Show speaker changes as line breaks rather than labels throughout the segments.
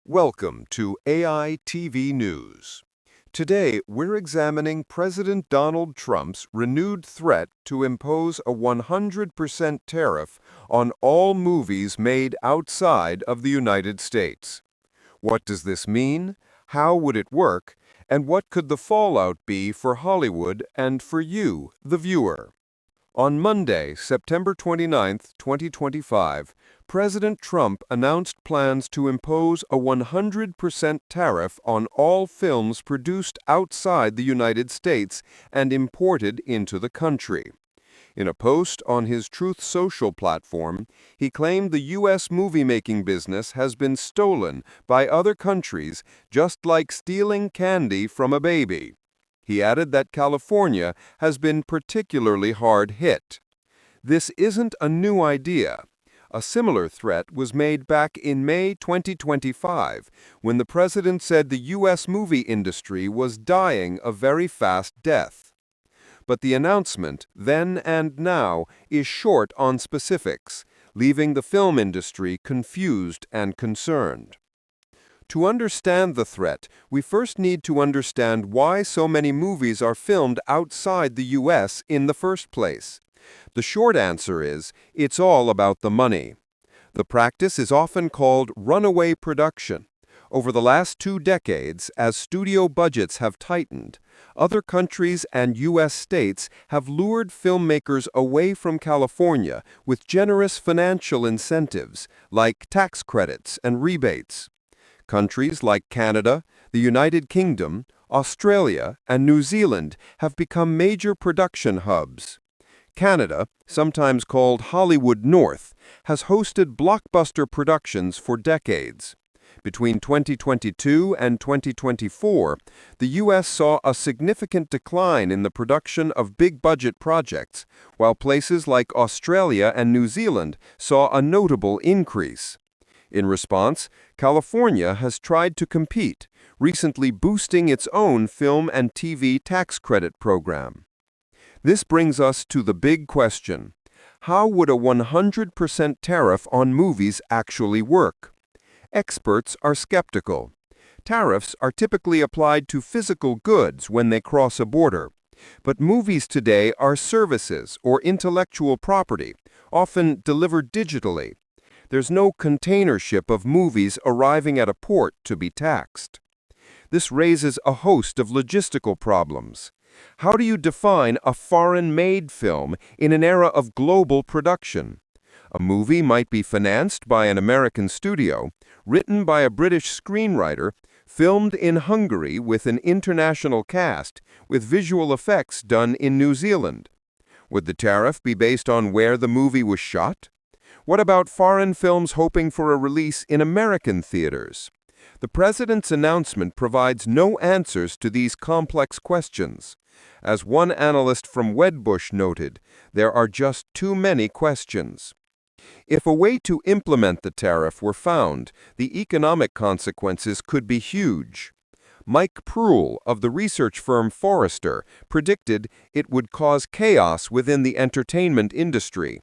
Welcome to AI TV News. Today, we're examining President Donald Trump's renewed threat to impose a 100% tariff on all movies made outside of the United States. What does this mean? How would it work? And what could the fallout be for Hollywood and for you, the viewer? On Monday, September 29, 2025, President Trump announced plans to impose a 100% tariff on all films produced outside the United States and imported into the country. In a post on his Truth Social platform, he claimed the U.S. movie-making business has been stolen by other countries, just like stealing candy from a baby. He added that California has been particularly hard hit. This isn't a new idea. A similar threat was made back in May 2025, when the president said the U.S. movie industry was dying a very fast death. But the announcement, then and now, is short on specifics, leaving the film industry confused and concerned. To understand the threat, we first need to understand why so many movies are filmed outside the U.S. in the first place. The short answer is, it's all about the money. The practice is often called runaway production. Over the last 2 decades, as studio budgets have tightened, other countries and U.S. states have lured filmmakers away from California with generous financial incentives, like tax credits and rebates. Countries like Canada, the United Kingdom, Australia, and New Zealand have become major production hubs. Canada, sometimes called Hollywood North, has hosted blockbuster productions for decades. Between 2022 and 2024, the U.S. saw a significant decline in the production of big-budget projects, while places like Australia and New Zealand saw a notable increase. In response, California has tried to compete, recently boosting its own film and TV tax credit program. This brings us to the big question: how would a 100% tariff on movies actually work? Experts are skeptical. Tariffs are typically applied to physical goods when they cross a border. But movies today are services or intellectual property, often delivered digitally. There's no container ship of movies arriving at a port to be taxed. This raises a host of logistical problems. How do you define a foreign-made film in an era of global production? A movie might be financed by an American studio, written by a British screenwriter, filmed in Hungary with an international cast, with visual effects done in New Zealand. Would the tariff be based on where the movie was shot? What about foreign films hoping for a release in American theaters? The president's announcement provides no answers to these complex questions. As one analyst from Wedbush noted, there are just too many questions. If a way to implement the tariff were found, the economic consequences could be huge. Mike Proul of the research firm Forrester predicted it would cause chaos within the entertainment industry.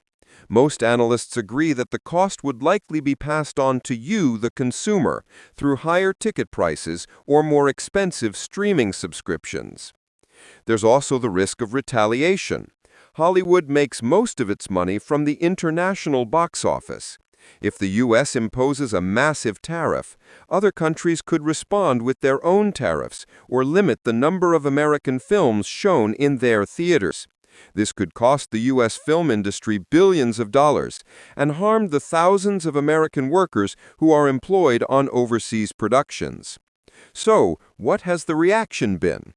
Most analysts agree that the cost would likely be passed on to you, the consumer, through higher ticket prices or more expensive streaming subscriptions. There's also the risk of retaliation. Hollywood makes most of its money from the international box office. If the U.S. imposes a massive tariff, other countries could respond with their own tariffs or limit the number of American films shown in their theaters. This could cost the U.S. film industry billions of dollars and harm the thousands of American workers who are employed on overseas productions. So, what has the reaction been?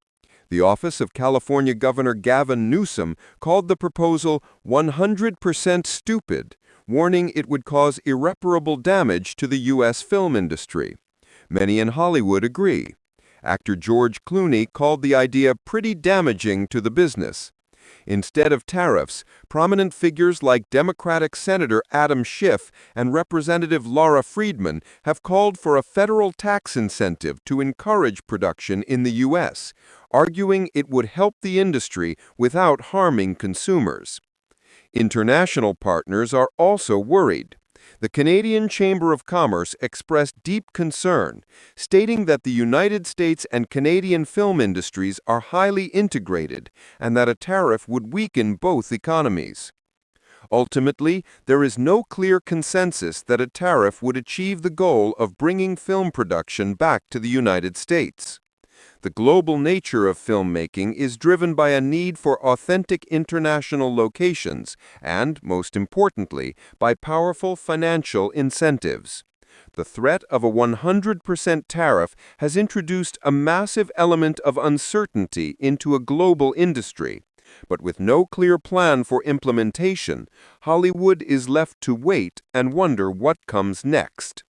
The office of California Governor Gavin Newsom called the proposal 100% stupid, warning it would cause irreparable damage to the U.S. film industry. Many in Hollywood agree. Actor George Clooney called the idea pretty damaging to the business. Instead of tariffs, prominent figures like Democratic Senator Adam Schiff and Representative Laura Friedman have called for a federal tax incentive to encourage production in the U.S., arguing it would help the industry without harming consumers. International partners are also worried. The Canadian Chamber of Commerce expressed deep concern, stating that the United States and Canadian film industries are highly integrated and that a tariff would weaken both economies. Ultimately, there is no clear consensus that a tariff would achieve the goal of bringing film production back to the United States. The global nature of filmmaking is driven by a need for authentic international locations and, most importantly, by powerful financial incentives. The threat of a 100% tariff has introduced a massive element of uncertainty into a global industry. But with no clear plan for implementation, Hollywood is left to wait and wonder what comes next.